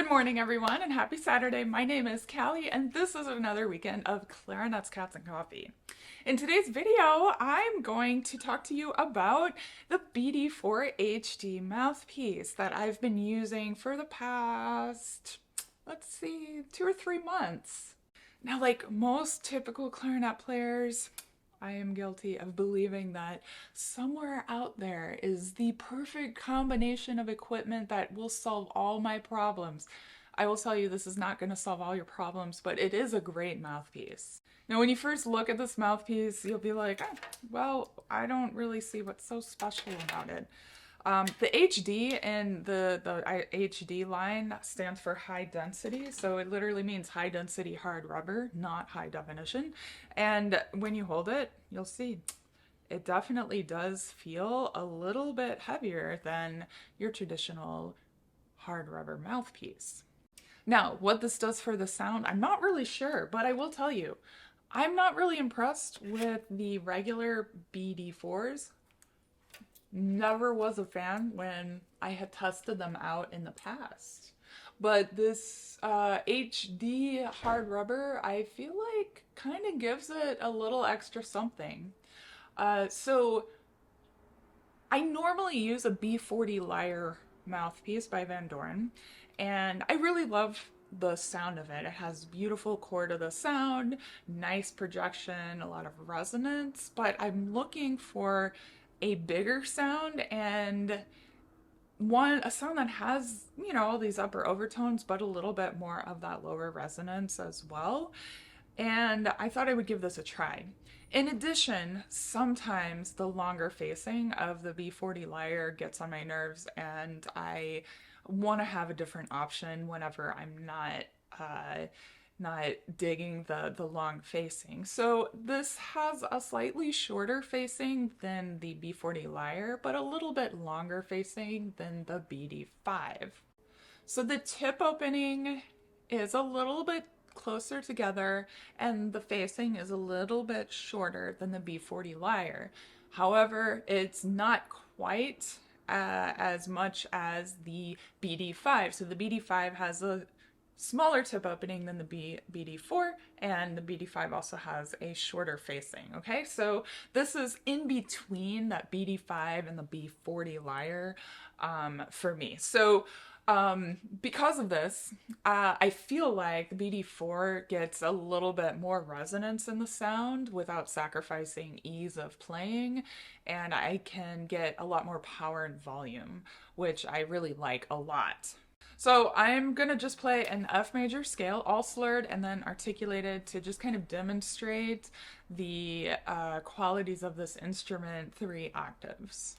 Good morning, everyone, and happy Saturday. My name is Callie, and this is another weekend of Clarinets, Cats, and Coffee. In today's video, I'm going to talk to you about the BD4 HD mouthpiece that I've been using for the past, let's see, 2 or 3 months. Now, like most typical clarinet players, I am guilty of believing that somewhere out there is the perfect combination of equipment that will solve all my problems. I will tell you this is not going to solve all your problems, but it is a great mouthpiece. Now, when you first look at this mouthpiece, you'll be like, well, I don't really see what's so special about it. The HD in the HD line stands for high density, so it literally means high density hard rubber, not high definition. And when you hold it, you'll see it definitely does feel a little bit heavier than your traditional hard rubber mouthpiece. Now, what this does for the sound, I'm not really sure, but I will tell you, I'm not really impressed with the regular BD4s. Never was a fan when I had tested them out in the past. But this HD hard rubber, I feel like kind of gives it a little extra something. So I normally use a B40 lyre mouthpiece by Vandoren, and I really love the sound of it. It has beautiful core to the sound, nice projection, a lot of resonance, but I'm looking for a bigger sound and a sound that has, all these upper overtones, but a little bit more of that lower resonance as well. And I thought I would give this a try. In addition, sometimes the longer facing of the B40 lyre gets on my nerves, and I want to have a different option whenever I'm not digging the long facing. So this has a slightly shorter facing than the B40 lyre, but a little bit longer facing than the BD5. So the tip opening is a little bit closer together, and the facing is a little bit shorter than the B40 lyre. However, it's not quite as much as the BD5. So the BD5 has a smaller tip opening than the BD4, and the BD5 also has a shorter facing. Okay, so this is in between that BD5 and the B40 lyre for me. So because of this, I feel like the BD4 gets a little bit more resonance in the sound without sacrificing ease of playing, and I can get a lot more power and volume, which I really like a lot. So I'm gonna just play an F major scale, all slurred and then articulated, to just kind of demonstrate the qualities of this instrument 3 octaves.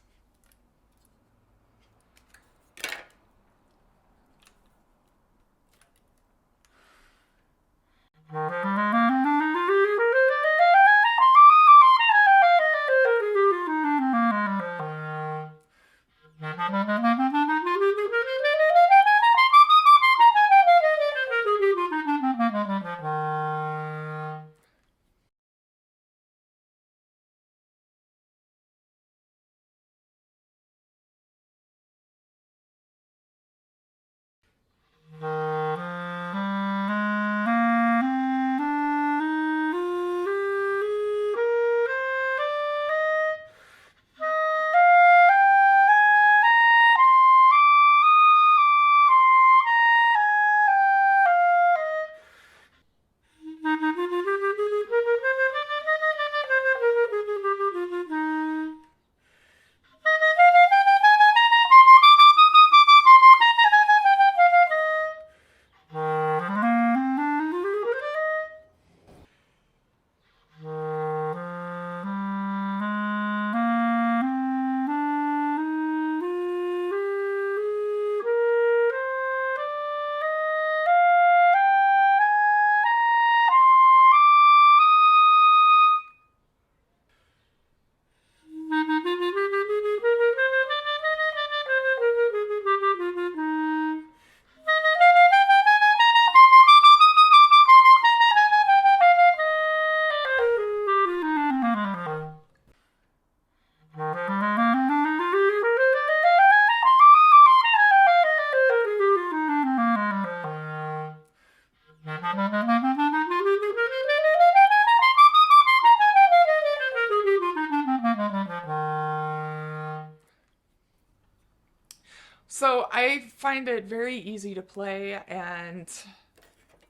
So I find it very easy to play and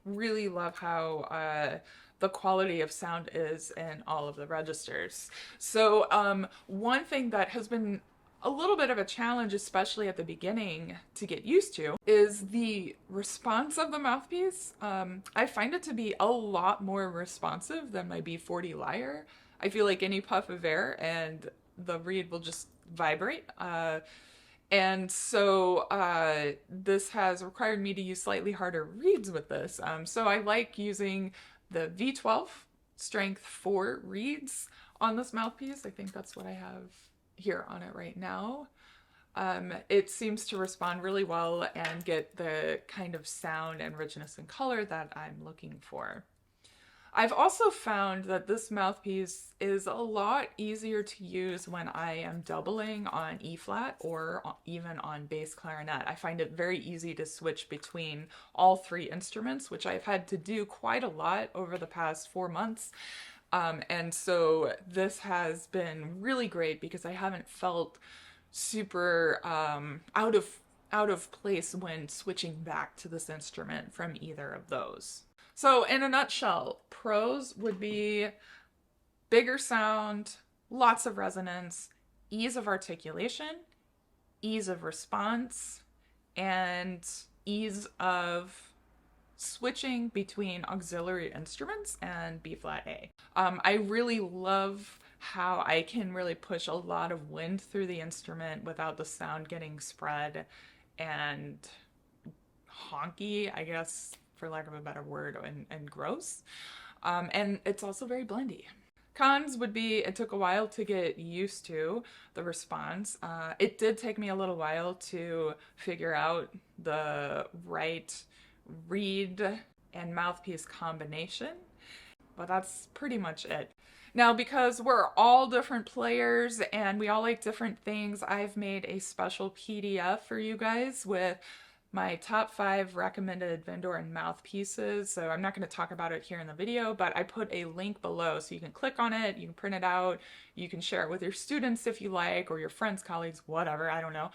really love how the quality of sound is in all of the registers. So one thing that has been a little bit of a challenge, especially at the beginning, to get used to is the response of the mouthpiece. I find it to be a lot more responsive than my B40 lyre. I feel like any puff of air and the reed will just vibrate. And so this has required me to use slightly harder reeds with this. So I like using the V12 strength 4 reeds on this mouthpiece. I think that's what I have here on it right now. It seems to respond really well and get the kind of sound and richness and color that I'm looking for. I've also found that this mouthpiece is a lot easier to use when I am doubling on E flat or even on bass clarinet. I find it very easy to switch between all three instruments, which I've had to do quite a lot over the past 4 months. And so this has been really great because I haven't felt super out of place when switching back to this instrument from either of those. So in a nutshell, pros would be bigger sound, lots of resonance, ease of articulation, ease of response, and ease of switching between auxiliary instruments and B flat A. I really love how I can really push a lot of wind through the instrument without the sound getting spread and honky, I guess, for lack of a better word, and gross. And it's also very blendy. Cons would be it took a while to get used to the response. It did take me a little while to figure out the right reed and mouthpiece combination, but that's pretty much it. Now, because we're all different players and we all like different things, I've made a special PDF for you guys with my top 5 recommended Vandoren mouthpieces. So I'm not going to talk about it here in the video, but I put a link below so you can click on it, you can print it out, you can share it with your students if you like, or your friends, colleagues, whatever, I don't know.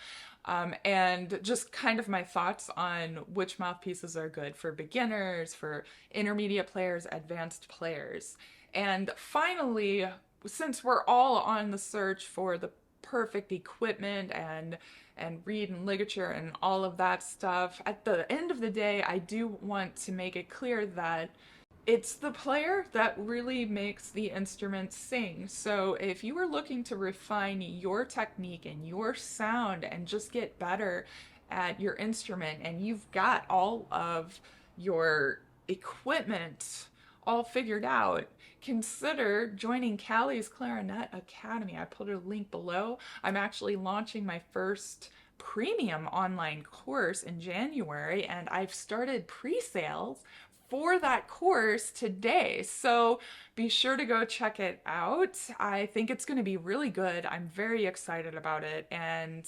And just kind of my thoughts on which mouthpieces are good for beginners, for intermediate players, advanced players. And finally, since we're all on the search for the perfect equipment and reed and ligature and all of that stuff, at the end of the day, I do want to make it clear that it's the player that really makes the instrument sing. So if you are looking to refine your technique and your sound and just get better at your instrument, and you've got all of your equipment all figured out, consider joining Callie's Clarinet Academy. I put a link below. I'm actually launching my first premium online course in January, and I've started pre-sales for that course today. So be sure to go check it out. I think it's going to be really good. I'm very excited about it, and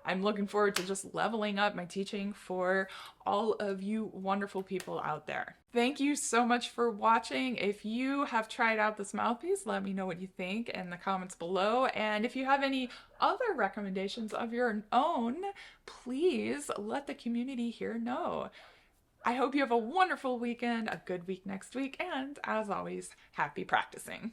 I'm looking forward to just leveling up my teaching for all of you wonderful people out there. Thank you so much for watching. If you have tried out this mouthpiece, let me know what you think in the comments below. And if you have any other recommendations of your own, please let the community here know. I hope you have a wonderful weekend, a good week next week, and as always, happy practicing.